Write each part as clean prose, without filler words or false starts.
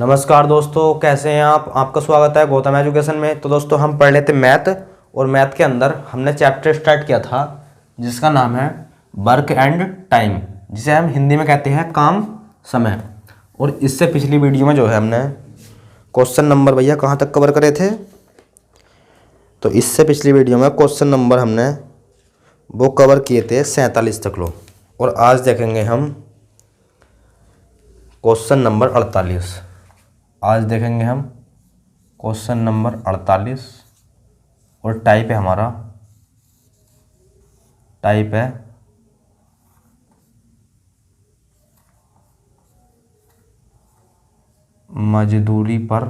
नमस्कार दोस्तों, कैसे हैं आप। आपका स्वागत है गौतम एजुकेशन में। तो दोस्तों हम पढ़ लेते मैथ, और मैथ के अंदर हमने चैप्टर स्टार्ट किया था जिसका नाम है वर्क एंड टाइम, जिसे हम हिंदी में कहते हैं काम समय। और इससे पिछली वीडियो में जो है हमने क्वेश्चन नंबर भैया कहाँ तक कवर करे थे, तो इससे पिछली वीडियो में क्वेश्चन नंबर हमने वो कवर किए थे 47 तक लो। और आज देखेंगे हम क्वेश्चन नंबर 48। आज देखेंगे हम क्वेश्चन नंबर 48 और टाइप है हमारा, टाइप है मजदूरी पर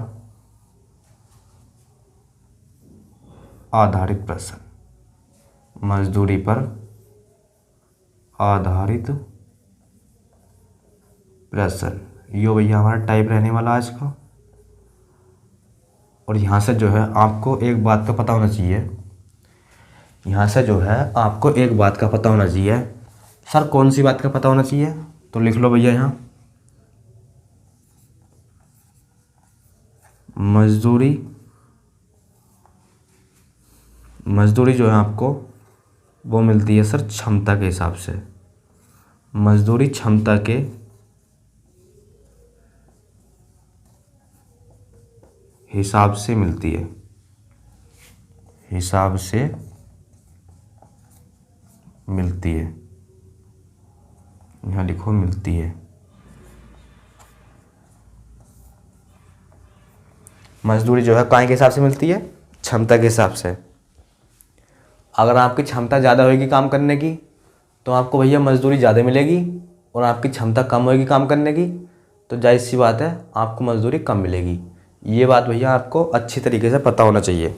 आधारित प्रश्न। मजदूरी पर आधारित प्रश्न, यो भैया हमारा टाइप रहने वाला आज का। और यहाँ से जो है आपको एक बात का पता होना चाहिए, यहाँ से जो है आपको एक बात का पता होना चाहिए। सर कौन सी बात का पता होना चाहिए, तो लिख लो भैया यहाँ मजदूरी। मजदूरी जो है आपको वो मिलती है सर क्षमता के हिसाब से। मजदूरी क्षमता के हिसाब से मिलती है, हिसाब से मिलती है। यहाँ लिखो मिलती है। मजदूरी जो है काय के हिसाब से मिलती है, क्षमता के हिसाब से। अगर आपकी क्षमता ज़्यादा होगी काम करने की तो आपको भैया मजदूरी ज़्यादा मिलेगी, और आपकी क्षमता कम होगी काम करने की तो जाहिर सी बात है आपको मजदूरी कम मिलेगी। ये बात भैया आपको अच्छी तरीके से पता होना चाहिए।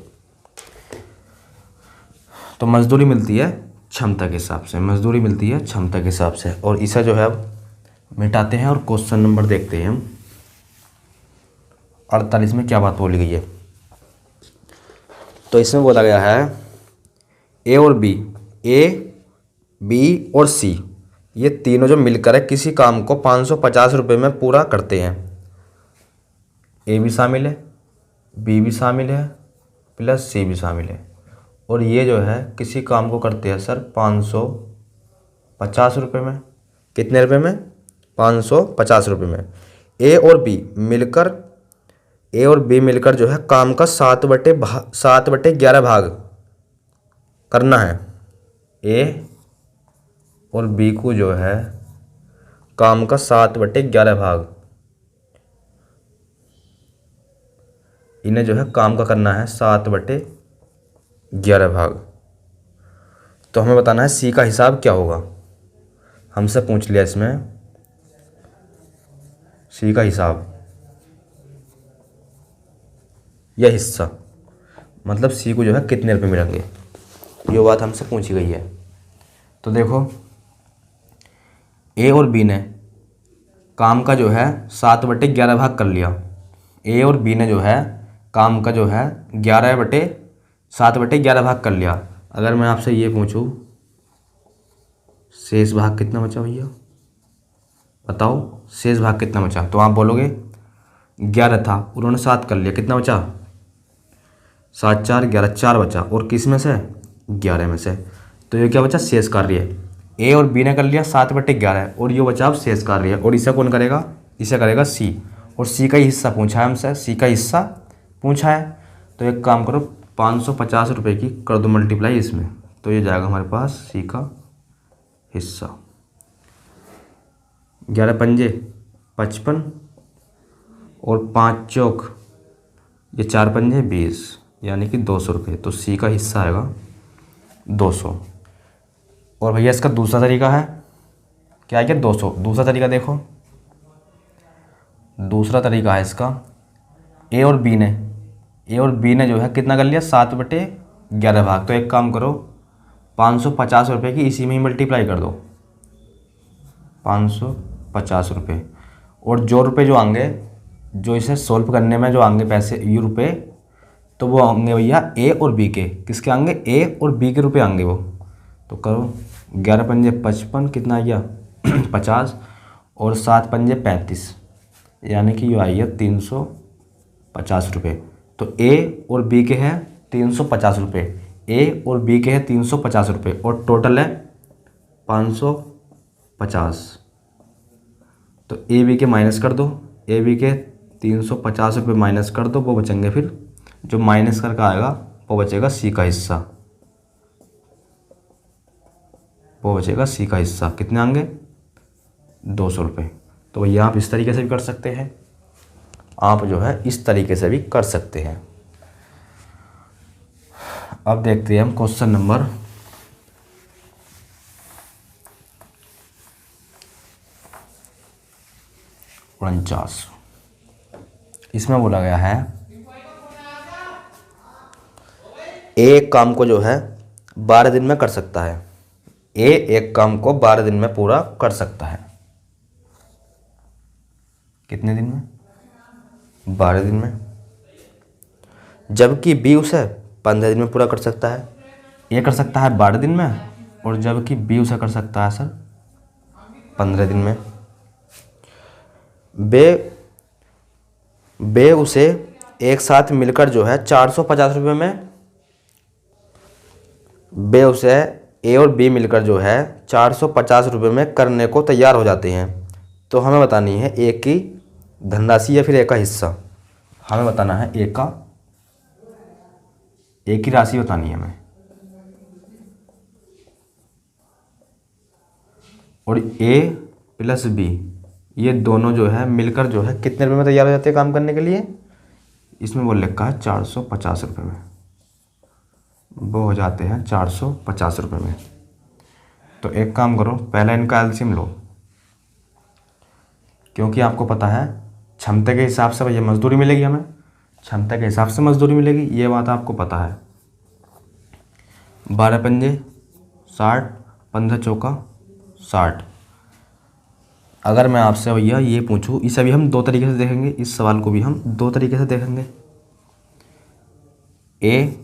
तो मजदूरी मिलती है क्षमता के हिसाब से, मजदूरी मिलती है क्षमता के हिसाब से। और इसे जो है अब मिटाते हैं और क्वेश्चन नंबर देखते हैं हम 48 में क्या बात बोली गई है। तो इसमें बोला गया है ए और बी, ए बी और सी ये तीनों जो मिलकर है किसी काम को 550 रुपये में पूरा करते हैं। ए भी शामिल है, बी भी शामिल है, प्लस सी भी शामिल है। और ये जो है किसी काम को करते हैं सर 550 रुपये में। कितने रुपये में? 550 रुपये में। ए और बी मिलकर जो है काम का 7/11 भाग करना है। ए और बी को जो है काम का 7/11 भाग, इन्हें जो है काम का करना है 7/11 भाग। तो हमें बताना है सी का हिसाब क्या होगा। हमसे पूछ लिया इसमें सी का हिसाब या हिस्सा, मतलब सी को जो है कितने रुपए मिलेंगे, ये बात हमसे पूछी गई है। तो देखो ए और बी ने काम का जो है 7/11 भाग कर लिया। ए और बी ने जो है काम का जो है 7/11 भाग कर लिया। अगर मैं आपसे ये पूछूं शेष भाग कितना बचा भैया, बताओ शेष भाग कितना बचा, तो आप बोलोगे 11 था, उन्होंने 7 कर लिया, कितना बचा 7 4 11, 4 बचा। और किस में से? 11 में से। तो ये क्या बचा? शेष कार्य। ए और बी ने कर लिया 7/11 और ये बचा अब शेष कार्य। और इसे कौन करेगा? इसे करेगा सी। और सी का ही हिस्सा पूछा है हमसे, सी का हिस्सा पूछा है। तो एक काम करो 550 रुपये की कर दो मल्टीप्लाई इसमें, तो ये जाएगा हमारे पास सी का हिस्सा। 11 पंजे 55 और 5 चौक ये 4 पंजे 20, यानी कि 200 रुपये। तो सी का हिस्सा आएगा 200। और भैया इसका दूसरा तरीका है क्या है? 200। दूसरा तरीका देखो, दूसरा तरीका है इसका ए और बी ने जो है कितना कर लिया 7/11 भाग। तो एक काम करो 550 रुपये की इसी में ही मल्टीप्लाई कर दो, 550 रुपये। और जो रुपये जो आएंगे, जो इसे सोल्व करने में जो आएंगे पैसे ये रुपये, तो वो आएंगे भैया ए और बी के। किसके आएंगे? ए और बी के रुपये आएंगे वो। तो करो 11 पंजे 55, कितना आ गया 50, और 7 पंजे 35, यानी कि ये आई है 350 रुपये। तो ए और बी के हैं 350 रुपये, ए और बी के हैं 350 रुपये और टोटल है 550। तो ए बी के माइनस कर दो, ए बी के 350 रुपये माइनस कर दो, वो बचेंगे फिर जो माइनस करके आएगा वो बचेगा सी का हिस्सा, वो बचेगा सी का हिस्सा। कितने आएंगे? 200 रुपये। तो भैया आप इस तरीके से भी कर सकते हैं, आप जो है इस तरीके से भी कर सकते हैं। अब देखते हैं हम क्वेश्चन नंबर 49। इसमें बोला गया है एक काम को जो है 12 दिन में कर सकता है, ए एक काम को 12 दिन में पूरा कर सकता है। कितने दिन में? 12 दिन में। जबकि बी उसे 15 दिन में पूरा कर सकता है। ए कर सकता है 12 दिन में और जबकि बी उसे कर सकता है सर 15 दिन में। बे उसे एक साथ मिलकर जो है 450 रुपये में, बे उसे ए और बी मिलकर जो है 450 रुपये में करने को तैयार हो जाते हैं। तो हमें बतानी है ए की धनराशि या फिर ए का हिस्सा। हमें बताना है ए की राशि बतानी है हमें। और ए प्लस बी ये दोनों जो है मिलकर जो है कितने रुपये में तैयार हो जाते हैं काम करने के लिए? इसमें वो लिखा है 450 रुपये में, वो हो जाते हैं 450 रुपये में। तो एक काम करो, पहले इनका एलसीएम लो, क्योंकि आपको पता है क्षमता के हिसाब से भैया मजदूरी मिलेगी, हमें क्षमता के हिसाब से मजदूरी मिलेगी, ये बात आपको पता है। 12 पंजे 60, 15 चौका 60। अगर मैं आपसे भैया ये पूछूं, इसे भी हम दो तरीके से देखेंगे, इस सवाल को भी हम दो तरीके से देखेंगे। ए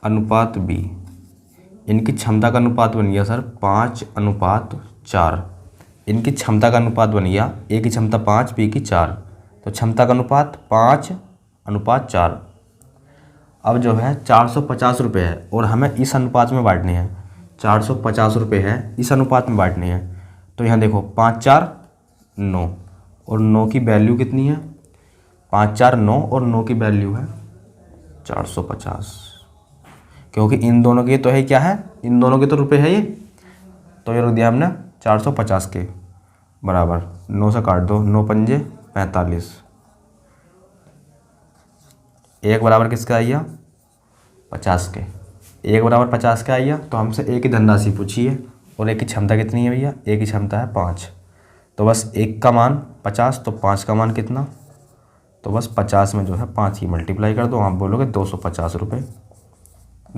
अनुपात बी, इनकी क्षमता का अनुपात बन गया सर 5:4। इनकी क्षमता का अनुपात बन गया, ए की क्षमता 5, बी की 4, तो क्षमता का अनुपात 5:4। अब जो है 450 रुपये है और हमें इस अनुपात में बांटने हैं, 450 रुपये है इस अनुपात में बांटने हैं। तो यहाँ देखो 5 4 9 और 9 की वैल्यू कितनी है? 5 4 9 और 9 की वैल्यू है 450, क्योंकि इन दोनों के तो है क्या है, इन दोनों के तो रुपए है ये, तो ये रख दिया हमने 450 के बराबर। 9 से काट दो, 9 पंजे 45, एक बराबर किसका आइया? 50 के। एक बराबर 50 का आइया, तो हमसे ए की धनराशि पूछी है और ए की क्षमता कितनी है भैया? ए की क्षमता है 5, तो बस एक का मान 50, तो 5 का मान कितना? तो बस 50 में जो है 5 ही मल्टीप्लाई कर दो, आप बोलोगे 250 रुपये,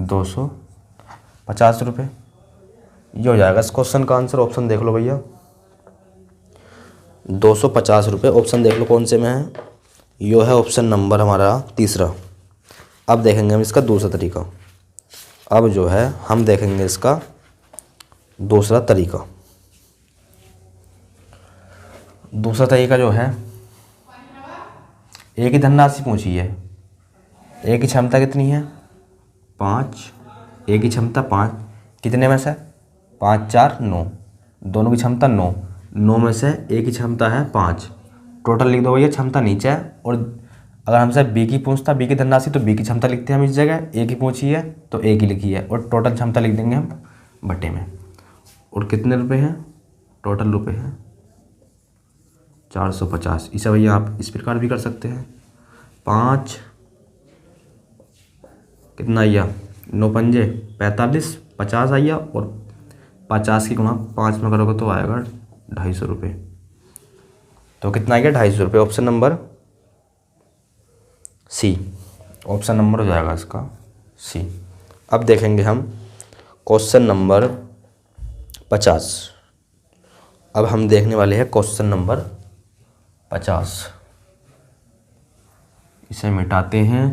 250 रुपये। ये हो जाएगा इस क्वेश्चन का आंसर। ऑप्शन देख लो भैया, 250 रुपये। ऑप्शन देख लो कौन से में है, यो है ऑप्शन नंबर हमारा तीसरा। अब देखेंगे हम इसका दूसरा तरीका। अब जो है हम देखेंगे इसका दूसरा तरीका। दूसरा तरीका जो है, ए की धनराशि पूछी है, ए की क्षमता कितनी है? 5, ए की क्षमता 5, कितने में से? 5 4 9, दोनों की क्षमता 9, 9 में से ए की क्षमता है 5, टोटल लिख दो भैया, क्षमता नीचे है। और अगर हमसे बी की पूछता, बी की धनराशि, तो बी की क्षमता लिखते हैं हम इस जगह, ए की पूछी है तो ए की लिखी है, और टोटल क्षमता लिख देंगे हम बटे में। और कितने रुपए हैं? टोटल रुपए हैं 450। इसे भैया आप इस प्रकार भी कर सकते हैं, 5 कितना आइया? 9 पंजे 45, 50 आइया, और 50 की गुणा 5 में करोगे तो आएगा 250 रुपये। तो कितना आएगा? 250 रुपये। Option number C, option number हो जाएगा इसका सी। अब देखेंगे हम क्वेश्चन नंबर 50। अब हम देखने वाले हैं क्वेश्चन नंबर 50। इसे मिटाते हैं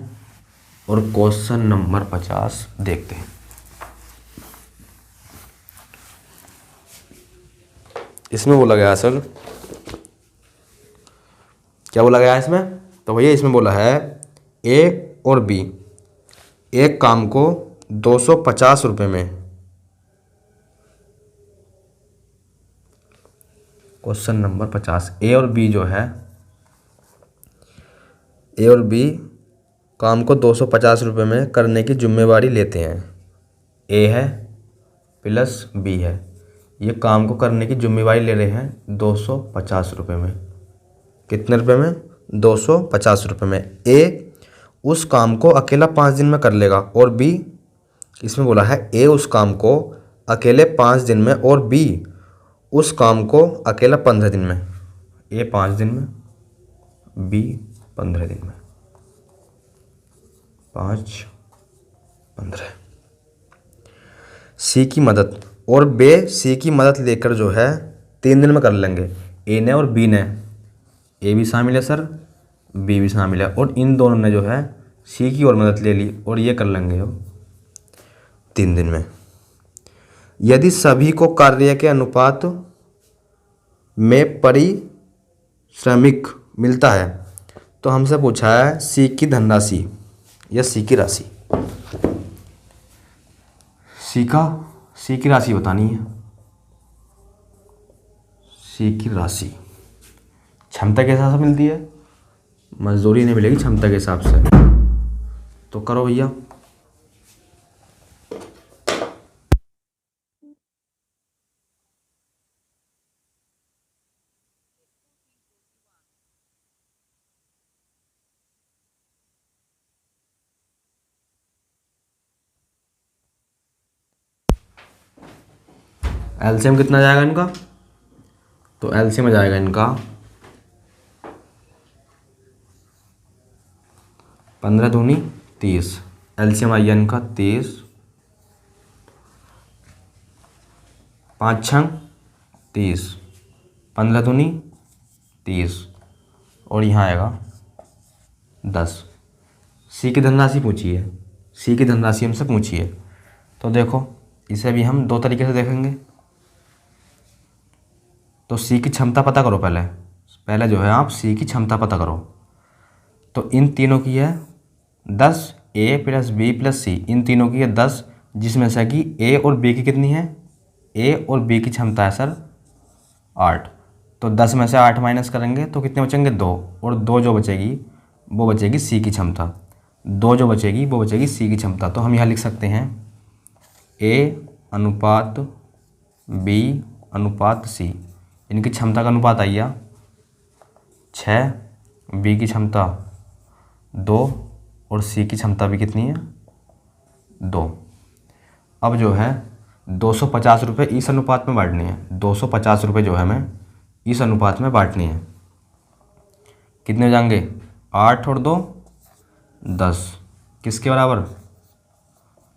और क्वेश्चन नंबर 50 देखते हैं। इसमें बोला गया सर क्या बोला गया है इसमें? तो भैया इसमें बोला है ए और बी एक काम को 250 रुपये में, क्वेश्चन नंबर 50, ए और बी जो है, ए और बी काम को 250 रुपये में करने की जिम्मेवारी लेते हैं। ए है प्लस बी है, ये काम को करने की जिम्मेवारी ले रहे हैं 250 रुपये में। कितने रुपये में? 250 रुपये में। ए उस काम को अकेला 5 दिन में कर लेगा और बी, इसमें बोला है ए उस काम को अकेले 5 दिन में और बी उस काम को अकेला 15 दिन में। ए 5 दिन में, बी 15 दिन में, 5 15। सी की मदद, और बे सी की मदद लेकर जो है 3 दिन में कर लेंगे। ए ने और बी ने, ए भी शामिल है सर, बी भी शामिल है, और इन दोनों ने जो है सी की और मदद ले ली और ये कर लेंगे 3 दिन में। यदि सभी को कार्य के अनुपात में पारिश्रमिक मिलता है तो हमसे पूछा है सी की धनराशि या सी की राशि। सी की राशि बतानी है। सी की राशि क्षमता के हिसाब से मिलती है, मजदूरी नहीं मिलेगी, क्षमता के हिसाब से। तो करो भैया। एलसीएम कितना जाएगा इनका? तो एलसीएम में जाएगा इनका 15 दूनी 30। एलसीएम आइए इनका 30, 5 छंग 30, 15 दूनी 30 और यहाँ आएगा 10। सी की धनराशि पूछी है, सी की धनराशि हमसे पूछी है। तो देखो इसे भी हम 2 तरीके से देखेंगे। तो सी की क्षमता पता करो पहले जो है आप सी की क्षमता पता करो। तो इन तीनों की है 10, ए प्लस बी प्लस सी, इन तीनों की है 10, जिसमें से कि ए और बी की कितनी है? ए और बी की क्षमता है सर 8। तो 10 में से 8 माइनस करेंगे तो कितने बचेंगे? 2, और 2 जो बचेगी वो बचेगी सी की क्षमता। 2 जो बचेगी वो बचेगी सी की क्षमता। तो हम यहाँ लिख सकते हैं ए अनुपात बी अनुपात सी, इनकी क्षमता का अनुपात आइया 6, बी की क्षमता 2 और सी की क्षमता भी कितनी है? 2। अब जो है 250 रुपये इस अनुपात में बांटने हैं। 250 रुपये जो है हमें इस अनुपात में बांटनी है। कितने हो जाएंगे? 8 और 2 10, किसके बराबर?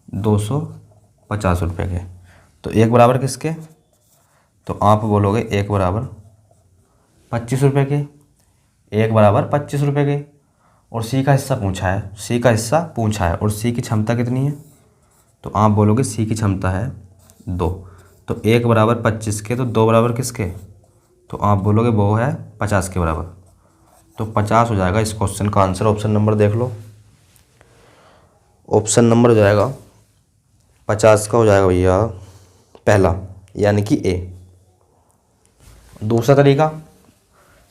250 रुपये के। तो एक बराबर किसके? तो आप बोलोगे एक बराबर 25 रुपये के, एक बराबर 25 रुपये के। और सी का हिस्सा पूछा है, सी का हिस्सा पूछा है, और सी की क्षमता कितनी है? तो आप बोलोगे सी की क्षमता है 2। तो एक बराबर 25 के, तो 2 बराबर किसके? तो आप बोलोगे वो है 50 के बराबर। तो 50 हो जाएगा इस क्वेश्चन का आंसर। ऑप्शन नंबर देख लो, ऑप्शन नंबर हो जाएगा 50 का हो जाएगा भैया पहला, यानी कि ए। दूसरा तरीका,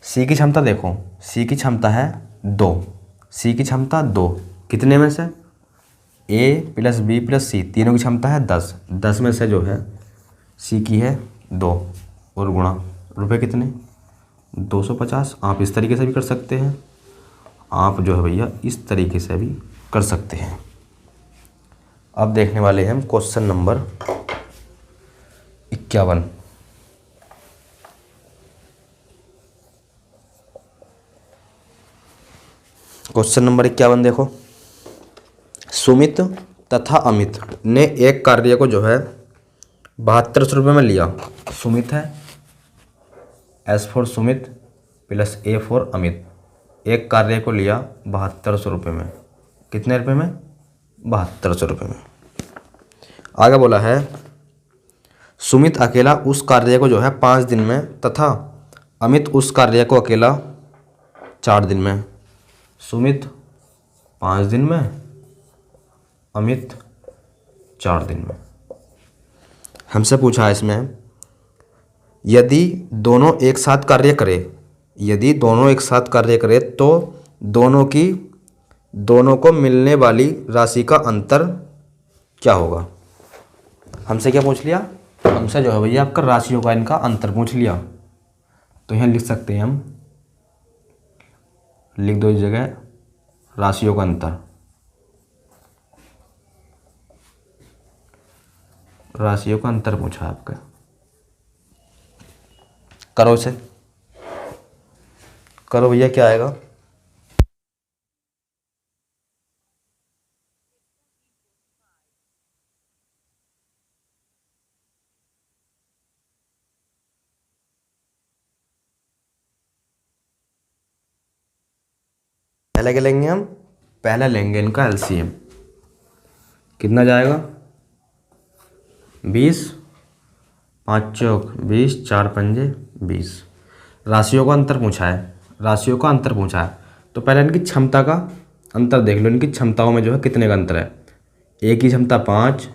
सी की क्षमता देखो, सी की क्षमता है 2, सी की क्षमता 2, कितने में से? ए प्लस बी प्लस सी, तीनों की क्षमता है 10। 10 में से जो है सी की है 2 और गुणा रुपए कितने? 250। आप इस तरीके से भी कर सकते हैं, आप जो है भैया इस तरीके से भी कर सकते हैं। अब देखने वाले हैं हम क्वेश्चन नंबर 51। क्वेश्चन नंबर 51 देखो। सुमित तथा अमित ने एक कार्य को जो है 7200 रुपये में लिया। सुमित है, S for Sumit plus A for Amit, एक कार्य को लिया 7200 रुपये में। कितने रुपये में? 7200 रुपये में। आगे बोला है सुमित अकेला उस कार्य को जो है 5 दिन में तथा अमित उस कार्य को अकेला 4 दिन में, सुमित 5 दिन में, अमित 4 दिन में। हमसे पूछा है इसमें, यदि दोनों एक साथ कार्य करें, यदि दोनों एक साथ कार्य करें तो दोनों को मिलने वाली राशि का अंतर क्या होगा। हमसे क्या पूछ लिया, हमसे जो है भैया आपका राशियों का इनका अंतर पूछ लिया। तो यहाँ लिख सकते हैं हम, लिख दो इस जगह राशियों का अंतर, राशियों का अंतर पूछा आपका। करो इसे, करो भैया, क्या आएगा। पहले क्या लेंगे हम, पहले लेंगे इनका एलसीएम। कितना जाएगा, 20, 5 चौक 20, 4 पंजे 20। राशियों का अंतर पूछा है, राशियों का अंतर पूछा है तो पहले इनकी क्षमता का अंतर देख लो। इनकी क्षमताओं में जो है कितने का अंतर है। ए की क्षमता 5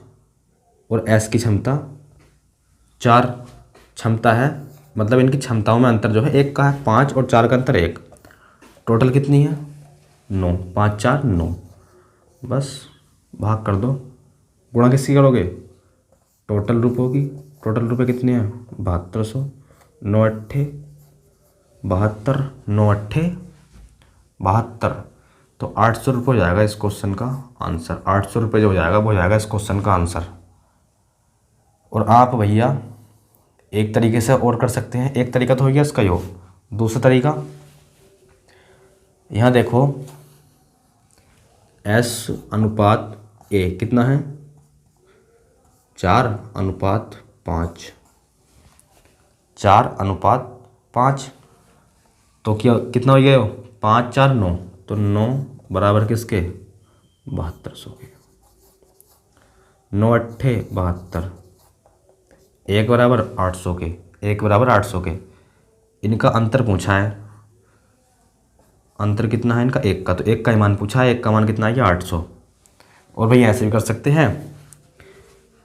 और एस की क्षमता 4 क्षमता है, मतलब इनकी क्षमताओं में अंतर जो है 1 का है। 5 और 4 का अंतर 1, टोटल कितनी है 9, 5 4 9। बस भाग कर दो, गुणा किसकी करोगे, टोटल रुपयों की। टोटल रुपये कितने हैं 7200, 9 अट्ठे 72, 9 अट्ठे 72। तो 800 रुपये हो जाएगा इस क्वेश्चन का आंसर। 800 रुपये जो हो जाएगा वो हो जाएगा इस क्वेश्चन का आंसर। और आप भैया एक तरीके से और कर सकते हैं, एक तरीका तो हो गया इसका योग। दूसरा तरीका, यहाँ देखो S अनुपात A कितना है 4:5, 4:5। तो क्या कितना हो गया 5 4 9, तो 9 बराबर किसके 7200 के। 9 अट्ठे 72, 1 बराबर 800 के, 1 बराबर 800 के। इनका अंतर पूछा है, अंतर कितना है इनका 1 का, तो 1 का ही मान पूछा है। 1 का मान कितना है 800। और भैया ऐसे भी कर सकते हैं,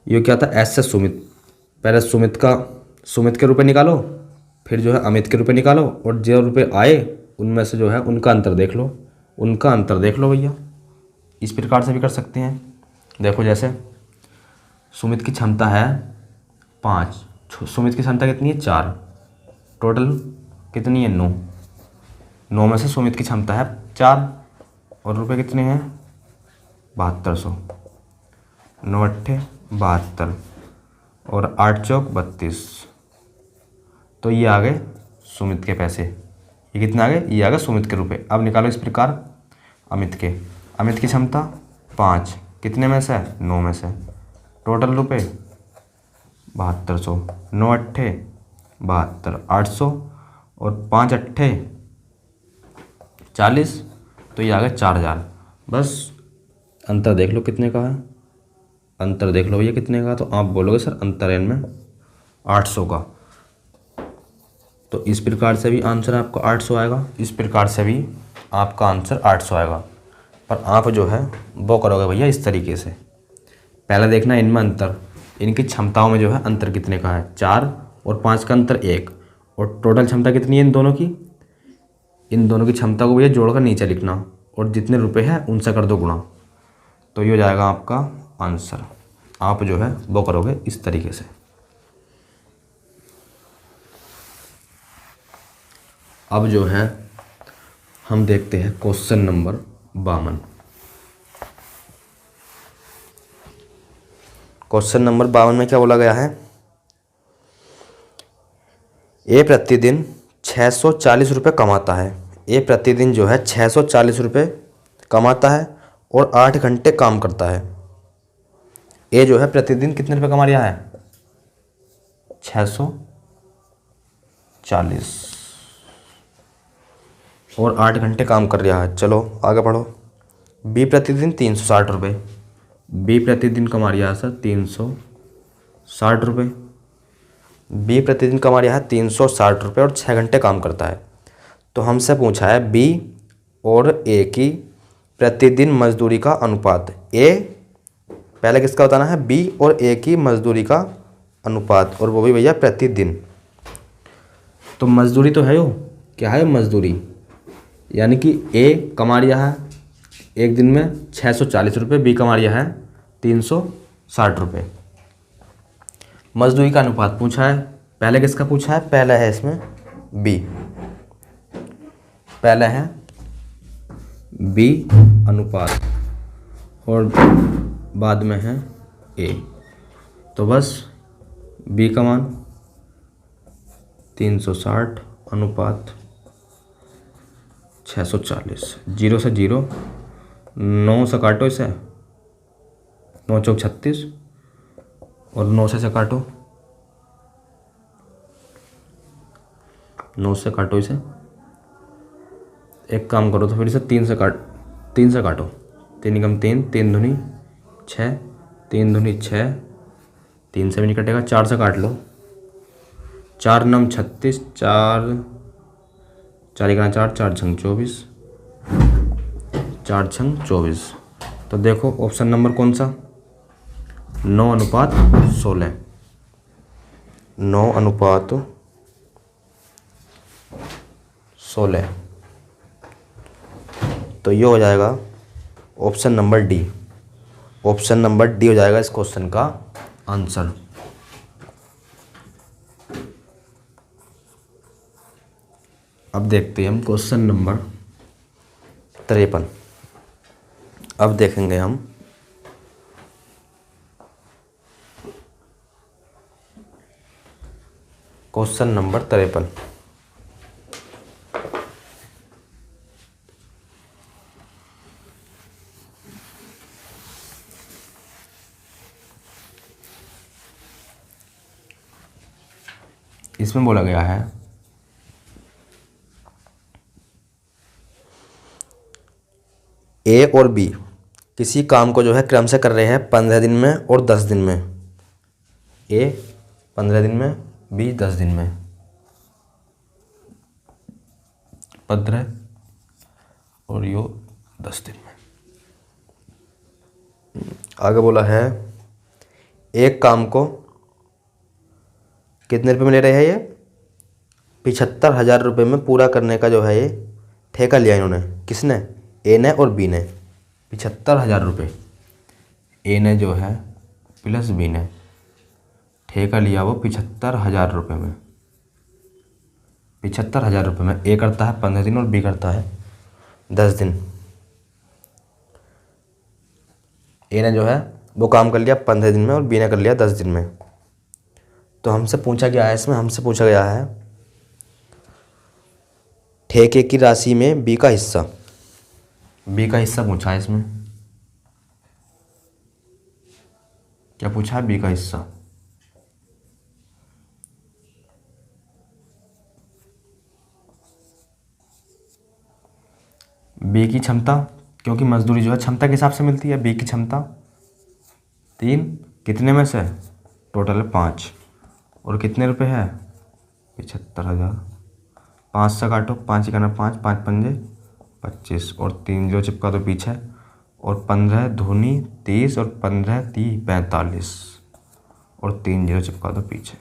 ये क्या था एस से सुमित, पहले सुमित के रुपए निकालो, फिर जो है अमित के रुपए निकालो, और जो रुपए आए उनमें से जो है उनका अंतर देख लो, उनका अंतर देख लो भैया। इस प्रकार से भी कर सकते हैं। देखो जैसे सुमित की क्षमता है 5, सुमित की क्षमता कितनी है 4, टोटल कितनी है 9, 9 में से सुमित की क्षमता है 4 और रुपए कितने हैं 7200। 9 अट्ठे 72 और 8 चौक 32। तो ये आ गए सुमित के पैसे। ये कितना आ गए, ये आ गए सुमित के रुपए। अब निकालो इस प्रकार अमित के। अमित की क्षमता 5, कितने में से 9 में से, टोटल रुपए 7200। 9 अट्ठे 72, 800 और 5 अट्ठे 40, तो ये आ गए 4000। बस अंतर देख लो कितने का है, अंतर देख लो भैया कितने का। तो आप बोलोगे सर अंतर है इनमें 800 का। तो इस प्रकार से भी आंसर आपका 800 आएगा, इस प्रकार से भी आपका आंसर 800 आएगा। पर आप जो है वो करोगे भैया इस तरीके से, पहले देखना इनमें अंतर, इनकी क्षमताओं में जो है अंतर कितने का है 4 और 5 का अंतर 1, और टोटल क्षमता कितनी है इन दोनों की। इन दोनों की क्षमता को भैया जोड़कर नीचे लिखना और जितने रुपए हैं उनसे कर दो गुणा, तो ये हो जाएगा आपका आंसर। आप जो है वो करोगे इस तरीके से। अब जो है हम देखते हैं क्वेश्चन नंबर 52। क्वेश्चन नंबर 52 में क्या बोला गया है, ए प्रतिदिन 640 रुपये कमाता है। ए प्रतिदिन जो है 640 रुपये कमाता है और 8 घंटे काम करता है। ए जो है प्रतिदिन कितने रुपये कमा रहा है 640 और 8 घंटे काम कर रहा है। चलो आगे पढ़ो। बी प्रतिदिन 360 रुपये, बी प्रतिदिन कमा रहा है सर 360 रुपये। बी प्रतिदिन कमा रहा है 360 रुपये और 6 घंटे काम करता है। तो हमसे पूछा है बी और ए की प्रतिदिन मजदूरी का अनुपात। ए पहले किसका बताना है, बी और ए की मजदूरी का अनुपात, और वो भी भैया प्रतिदिन। तो मजदूरी तो है यो, क्या है मजदूरी, यानी कि ए कमा रहा है एक दिन में 640 रुपये, बी कमा रहा है 360 रुपये। मजदूरी का अनुपात पूछा है, पहले किसका पूछा है, पहला है इसमें बी, पहला है बी अनुपात और बाद में है ए। तो बस बी का मान 360 अनुपात 640, 0 से 0, 9 से काटो इसे, 9 चौक 36, और 9 से काटो, 9 से काटो इसे। एक काम करो तो फिर इसे 3 से काटो, 3 एकम 3, 3 दूनी 6, 3 दूनी 6, 3 से भी नहीं कटेगा, 4 से काट लो, 4 नम 36, 4 एकना 4, 4 छंग 24, 4 छंग 24। तो देखो ऑप्शन नंबर कौन सा, 9 अनुपात 16, 9 अनुपात 16। तो ये हो जाएगा option number D, option number D हो जाएगा इस क्वेश्चन का आंसर। अब देखते हैं हम क्वेश्चन नंबर 53। अब देखेंगे हम क्वेश्चन नंबर 53। इसमें बोला गया है ए और बी किसी काम को जो है क्रम से कर रहे हैं 15 दिन में और 10 दिन में। ए 15 दिन में, बी 10 दिन में, 15 और यो 10 दिन में। आगे बोला है एक काम को कितने रुपए में ले रहे हैं, ये 75,000 रुपये में पूरा करने का जो है ये ठेका लिया इन्होंने। किसने, ए ने और बी ने। 75,000 रुपये ए ने जो है प्लस बी ने ठेका लिया वो 75,000 रुपये में। 75,000 रुपये में ए करता है 15 दिन और बी करता है 10 दिन। ए ने जो है वो काम कर लिया 15 दिन में और बी ने कर लिया 10 दिन में। तो हमसे पूछा गया है, इसमें हमसे पूछा गया है ठेके की राशि में बी का हिस्सा। बी का हिस्सा पूछा है इसमें, क्या पूछा है, बी का हिस्सा। बी की क्षमता, क्योंकि मजदूरी जो है क्षमता के हिसाब से मिलती है। बी की क्षमता 3, कितने में से, टोटल 5, और कितने रुपए है 75,000। 5 से काटो, 5 इकाना 5, 5 पंजे 25, और 3 जो चिपका दो पीछे, और 15 धूनी 30, और 15 30 45, और 3 जीरो चिपका दो पीछे।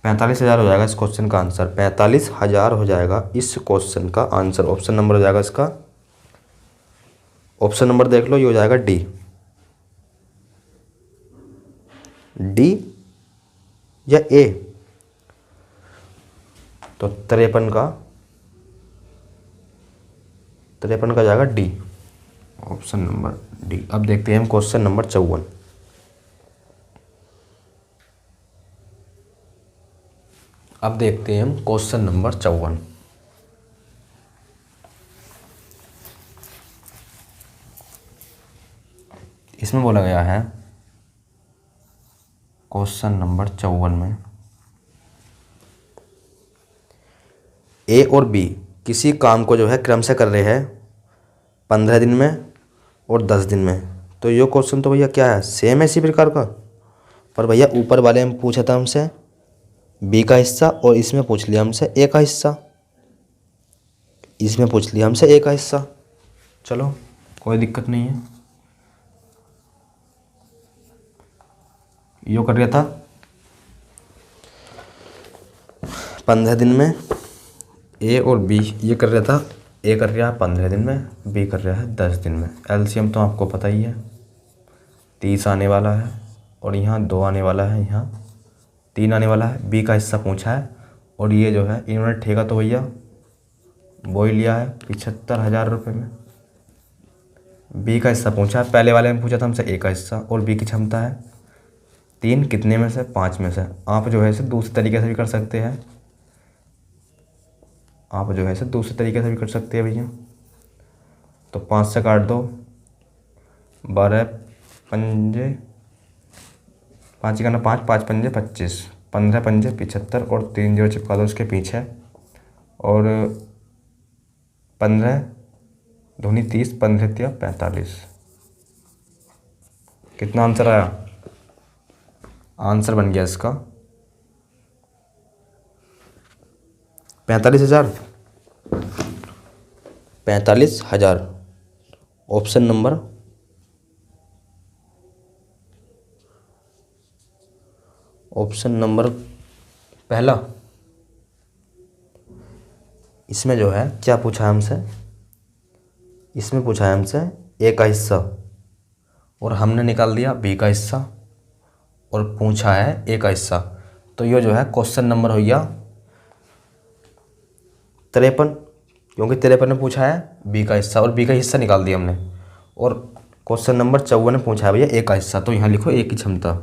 45,000 हो जाएगा इस क्वेश्चन का आंसर। 45,000 हो जाएगा इस क्वेश्चन का आंसर। ऑप्शन नंबर हो जाएगा इसका, ऑप्शन नंबर देख लो, ये हो जाएगा डी। डी या ए, तो 53 का जाएगा डी, ऑप्शन नंबर डी। अब देखते हैं हम क्वेश्चन नंबर 54। अब देखते हैं हम क्वेश्चन नंबर 54। इसमें बोला गया है क्वेश्चन नंबर 54 में ए और बी किसी काम को जो है क्रम से कर रहे हैं 15 दिन में और 10 दिन में। तो ये क्वेश्चन तो भैया क्या है, सेम है इसी प्रकार का, पर भैया ऊपर वाले में पूछा था हमसे बी का हिस्सा और इसमें पूछ लिया हमसे ए का हिस्सा। इसमें पूछ लिया हमसे ए का हिस्सा। चलो कोई दिक्कत नहीं है। यो कर रहा था 15 दिन में, ए और बी ये कर रहा था, ए कर रहा है 15 दिन में, बी कर रहा है 10 दिन में। एलसीएम तो आपको पता ही है 30 आने वाला है, और यहाँ 2 आने वाला है, यहाँ 3 आने वाला है। बी का हिस्सा पूछा है, और ये जो है इन्होंने ठेका तो भैया वो ही लिया है 75,000 रुपये में। बी का हिस्सा पूछा है, पहले वाले में पूछा था हमसे ए का हिस्सा, और बी की क्षमता है 3 कितने में से 5 में से। आप जो है इसे दूसरे तरीके से भी कर सकते हैं, आप जो है इसे दूसरे तरीके से भी कर सकते हैं भैया। तो 5 से काट दो, 12 पंजे 5 का ना 5, 5 पंजे 25, 15 पंजे 75, और 3 0 चिपका दो उसके पीछे, और 15 दूनी 30, 15 तिया 45। कितना आंसर आया? आंसर बन गया इसका 45,000। 45,000 ऑप्शन नंबर पहला। इसमें जो है क्या पूछा है हमसे, इसमें पूछा है हमसे ए का हिस्सा, और हमने निकाल दिया बी का हिस्सा, और पूछा है ए का हिस्सा। तो ये जो है क्वेश्चन नंबर हो गया 53, क्योंकि 53 में पूछा है बी का हिस्सा और बी का हिस्सा निकाल दिया हमने। और क्वेश्चन नंबर 54 में पूछा है भैया ए का हिस्सा, तो यहाँ लिखो ए की क्षमता।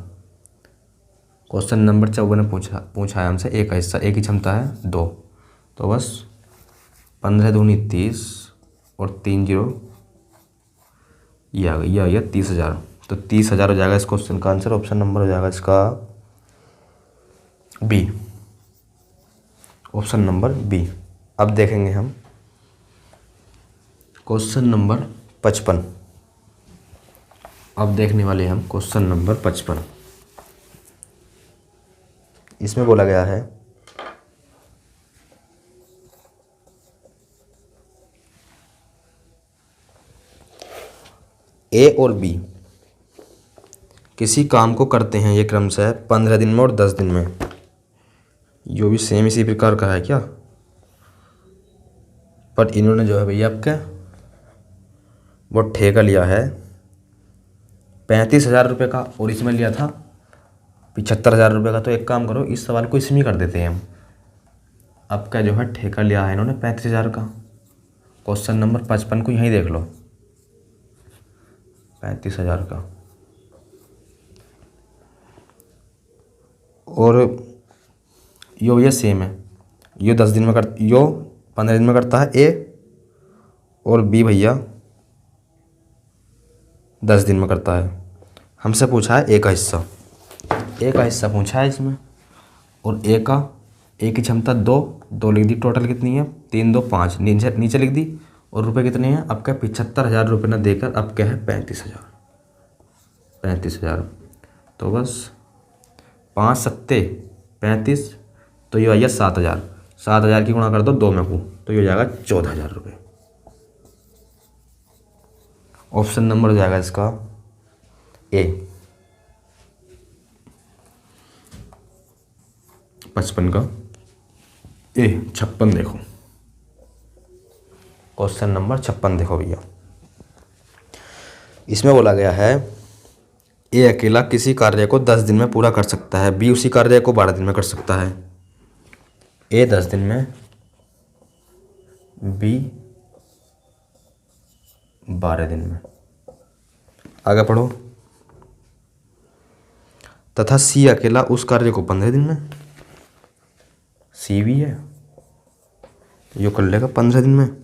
क्वेश्चन नंबर 54 में पूछा है हमसे ए का हिस्सा, ए की क्षमता है 2। तो बस 15 दूनी 30, और 3 0 ये आ गया 30,000। तो 30,000 हो जाएगा इस क्वेश्चन का आंसर। ऑप्शन नंबर हो जाएगा इसका बी, ऑप्शन नंबर बी। अब देखेंगे हम क्वेश्चन नंबर 55। अब देखने वाले हम क्वेश्चन नंबर 55। इसमें बोला गया है ए और बी किसी काम को करते हैं ये क्रमशः 15 दिन में और 10 दिन में। यो भी सेम इसी प्रकार का है क्या, पर इन्होंने जो है भैया आपका वो ठेका लिया है 35,000 रुपये का, और इसमें लिया था 75,000 रुपये का। तो एक काम करो, इस सवाल को इसमें कर देते हैं हम। आपका जो है ठेका लिया है इन्होंने 35,000 का, क्वेश्चन नंबर 55 को यहीं देख लो 35,000 का। और यो ये सेम है, यो 10 दिन में यो 15 दिन में करता है ए, और बी भैया 10 दिन में करता है। हमसे पूछा है ए का हिस्सा, ए का हिस्सा पूछा है इसमें, और ए की क्षमता 2 लिख दी। टोटल कितनी है 3 2 5, नीचे लिख दी। और रुपए कितने हैं आपका 75,000 रुपये ना देकर अब क्या है 35,000। तो बस 5 सत्ते 35, तो ये आइए 7,000। 7,000 की गुणा कर दो 2 में को, तो ये हो जाएगा 14,000 रुपये। ऑप्शन नंबर हो जाएगा इसका ए 55 का ए। 56 देखो, क्वेश्चन नंबर 56 देखो भैया। इसमें बोला गया है ए अकेला किसी कार्य को 10 दिन में पूरा कर सकता है, बी उसी कार्य को 12 दिन में कर सकता है। ए 10 दिन में, बी 12 दिन में। आगे पढ़ो। तथा सी अकेला उस कार्य को 15 दिन में, सी भी है यो कर लेगा 15 दिन में।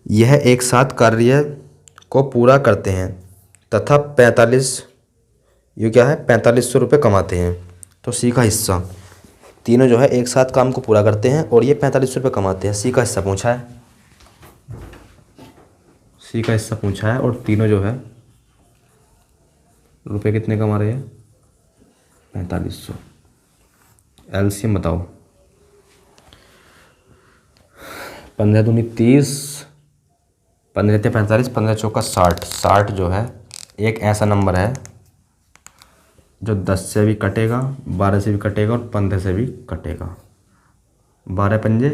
यह एक साथ कार्य को पूरा करते हैं तथा 45, ये क्या है 4500 रुपये कमाते हैं। तो सी का हिस्सा, तीनों जो है एक साथ काम को पूरा करते हैं और ये 4500 रुपये कमाते हैं। सी का हिस्सा पूछा है, सी का हिस्सा पूछा है, और तीनों जो है रुपये कितने कमा रहे हैं 4500। एलसीएम बताओ। 15 दूनी 30, 15 ते 45, 15 चौका 60। 60 जो है एक ऐसा नंबर है जो 10 से भी कटेगा, 12 से भी कटेगा और 15 से भी कटेगा। 12 पंजे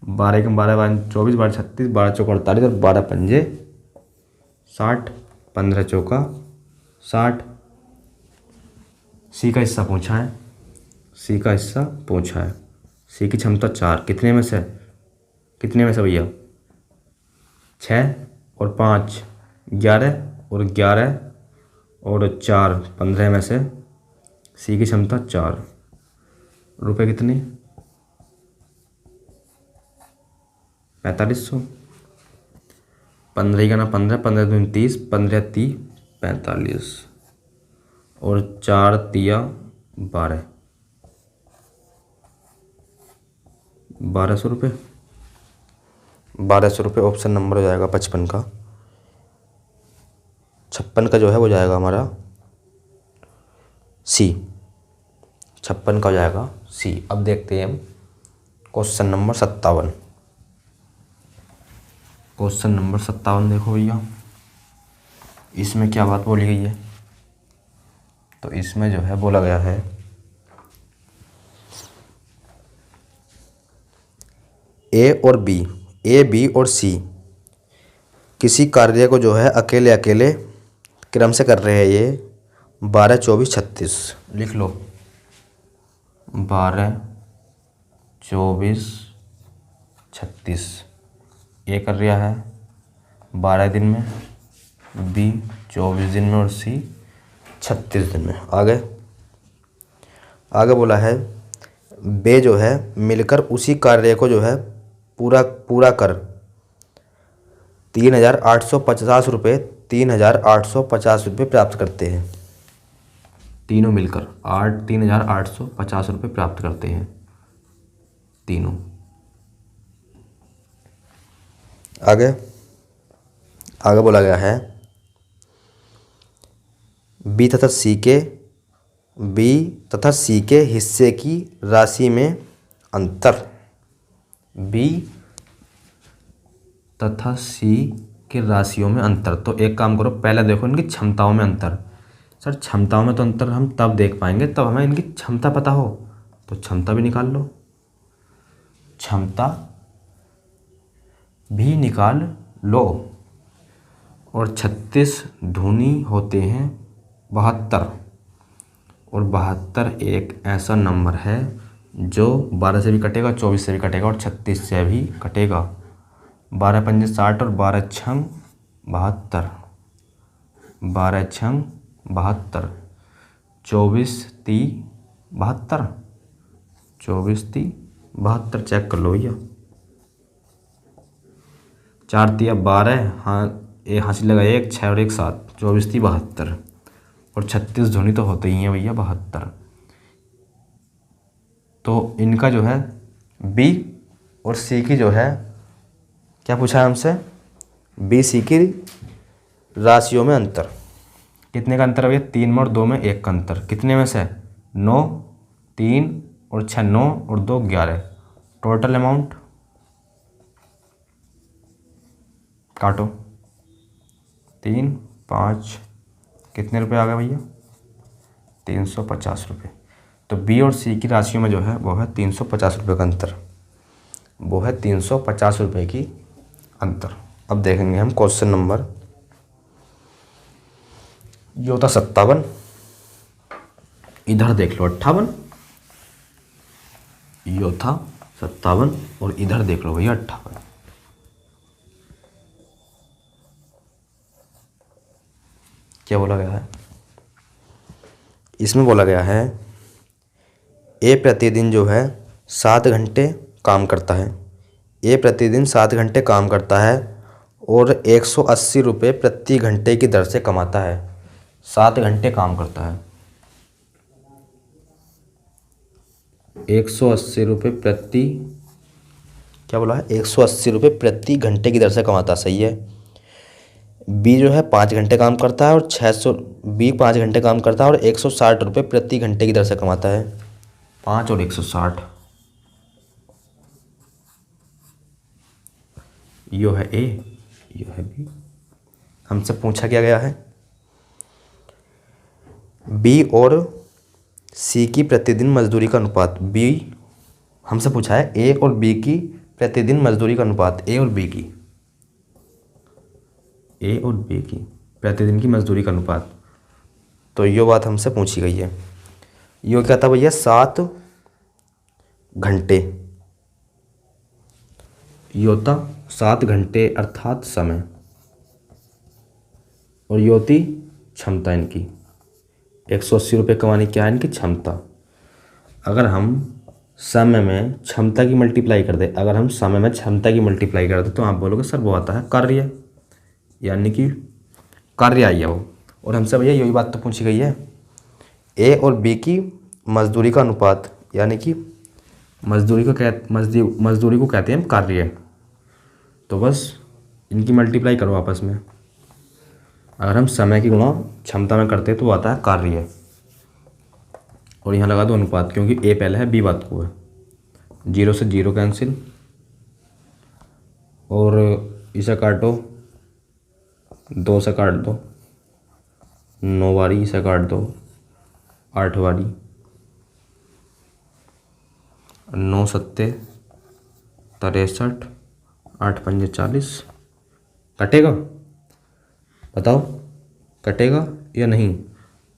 12 के 12 24, 12 36, 12 चौका 48 और 12 पंजे 60, 15 चौका 60। सी का हिस्सा पूछा है, सी का हिस्सा पूछा है। सी की क्षमता 4 कितने में से, कितने में से भैया? 6 और 5 11 और 11 और 4 15 में से सी की क्षमता 4। रुपए कितने? 4500। 15 का ना 15, 15 दूनी 30, 15 30 45 और 4 तिया 12, 1200 रुपये। 1200 रुपये ऑप्शन नंबर हो जाएगा 55 का। 56 का जो है वो जाएगा हमारा सी। 56 का हो जाएगा सी। अब देखते हैं हम क्वेश्चन नंबर 57। क्वेश्चन नंबर 57 देखो भैया, इसमें क्या बात बोली गई है? तो इसमें जो है बोला गया है ए और बी, ए बी और सी किसी कार्य को जो है अकेले अकेले क्रम से कर रहे हैं। ये 12 24 36 लिख लो। 12 24 36 ए कर रहा है 12 दिन में, बी 24 दिन में और सी 36 दिन में। आगे आगे बोला है बे जो है मिलकर उसी कार्य को जो है पूरा कर 3850 रुपये 3850 रुपये प्राप्त करते हैं। तीनों मिलकर 3850 रुपये प्राप्त करते हैं तीनों। आगे आगे बोला गया है बी तथा सी के हिस्से की राशि में अंतर। बी तथा सी के राशियों में अंतर। तो एक काम करो, पहले देखो इनकी क्षमताओं में अंतर। सर क्षमताओं में तो अंतर हम तब देख पाएंगे तब हमें इनकी क्षमता पता हो। तो क्षमता भी निकाल लो, क्षमता भी निकाल लो। और 36 धूनी होते हैं 72 और 72 एक ऐसा नंबर है जो 12 से भी कटेगा, 24 से भी कटेगा और 36 से भी कटेगा। 12 पंजे 60 और 12 छंग 72, 12 छंग 72, 24 ती 72, 24 ती 72 चेक कर लो भैया। 4 तिया 12, हाँ ये हासिल लगा 1 6 और 1 7, 24 ती 72 और 36 धुनी तो होते ही हैं भैया 72। तो इनका जो है बी और सी की जो है क्या पूछा है हमसे? बी सी की राशियों में अंतर। कितने का अंतर है भैया? 3 में और 2 में 1 का अंतर। कितने में से? 9, 3 और 6 9 और 2 11। टोटल अमाउंट काटो 3 5 कितने रुपए आ गए भैया? 350 रुपये। तो बी और सी की राशियों में जो है वो है 350 रुपये का अंतर, वो है 350 रुपये की अंतर। अब देखेंगे हम क्वेश्चन नंबर, ये होता 57, इधर देख लो 58, ये था 57 और इधर देख लो भैया 58। क्या बोला गया है इसमें? बोला गया है ए प्रतिदिन जो है 7 घंटे काम करता है। ए प्रतिदिन 7 घंटे काम करता है और 180 रुपये प्रति घंटे की दर से कमाता है। 7 घंटे काम करता है, 180 रुपये प्रति, क्या बोला है? 180 रुपये प्रति घंटे की दर से कमाता। सही है। बी जो है 5 घंटे काम करता है और 5 घंटे काम करता है और 160 रुपये प्रति घंटे की दर से कमाता है। 5 और 160 यो है ए, यो है बी। हमसे पूछा क्या गया है, बी और सी की प्रतिदिन मजदूरी का अनुपात। बी हमसे पूछा है ए और बी की प्रतिदिन मजदूरी का अनुपात, ए और बी की प्रतिदिन की मजदूरी का अनुपात। तो यो बात हमसे पूछी गई है। यो क्या था भैया, 7 घंटे। यो था 7 घंटे अर्थात समय, और यो थी क्षमता इनकी। 180 रुपये कमाने क्या है इनकी क्षमता। अगर हम समय में क्षमता की मल्टीप्लाई कर दे, तो आप बोलोगे सर वो आता है कार्य, यानी कि कार्य आई है वो। और हमसे भैया यही बात तो पूछी गई है, ए और बी की मजदूरी का अनुपात, यानी कि मजदूरी को कहते हैं हम कार्य। तो बस इनकी मल्टीप्लाई करो आपस में। अगर हम समय की गुणा क्षमता में करते तो आता है कार्य, और यहाँ लगा दो अनुपात, क्योंकि ए पहले है बी बाद को है। 0 से 0 कैंसिल, और इसे काटो, 2 से काट दो, 9 बारी, इसे काट दो 8 बारी, 9 सत्ते 63, 8 पंजे 40। कटेगा, बताओ कटेगा या नहीं।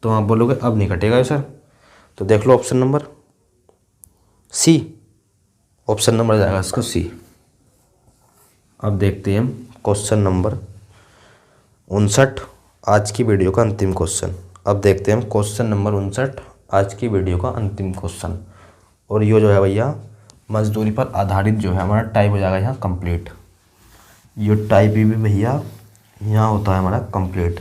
तो आप बोलोगे अब नहीं कटेगा सर। तो देख लो option number C, option number जाएगा इसको सी। अब देखते हैं हम क्वेश्चन नंबर 59, आज की वीडियो का अंतिम क्वेश्चन। अब देखते हैं हम क्वेश्चन नंबर 59, आज की वीडियो का अंतिम क्वेश्चन। और ये जो है भैया मजदूरी पर आधारित जो है हमारा टाइप हो जाएगा यहाँ कंप्लीट। ये टाइप भी भैया यहाँ होता है हमारा कंप्लीट।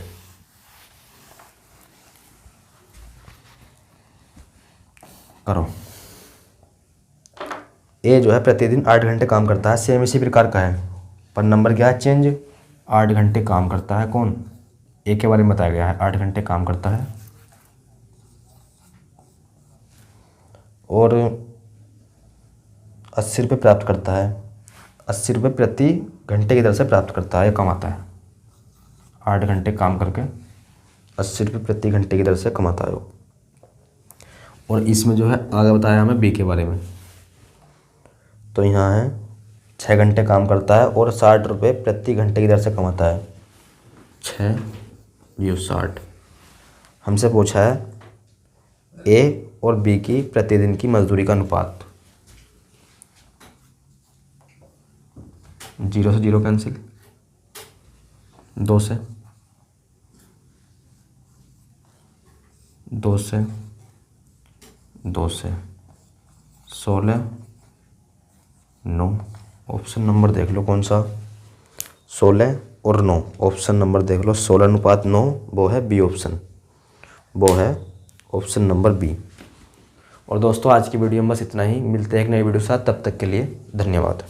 करो। ए जो है प्रतिदिन 8 घंटे काम करता है, सेम इसी प्रकार का है, पर नंबर क्या है चेंज। 8 घंटे काम करता है कौन, ए के बारे में बताया गया है, 8 घंटे काम करता है और 80 रुपये प्राप्त करता है। 80 रुपये प्रति घंटे की दर से प्राप्त करता है, कमाता है। 8 घंटे काम करके 80 रुपये प्रति घंटे की दर से कमाता है वो। और इसमें जो है आगे बताया हमें बी के बारे में। तो यहाँ है 6 घंटे काम करता है और 60 रुपये प्रति घंटे की दर से कमाता है। 6 ये 60। हमसे पूछा है ए और बी की प्रतिदिन की मजदूरी का अनुपात। 0 से 0 कैंसिल, 2 से 2 से 2 से 16, 9। ऑप्शन नंबर देख लो कौन सा, 16 और 9। ऑप्शन नंबर देख लो 16:9, वो है बी ऑप्शन, वो है ऑप्शन नंबर बी। और दोस्तों आज की वीडियो में बस इतना ही, मिलते हैं एक नई वीडियो के साथ, तब तक के लिए धन्यवाद।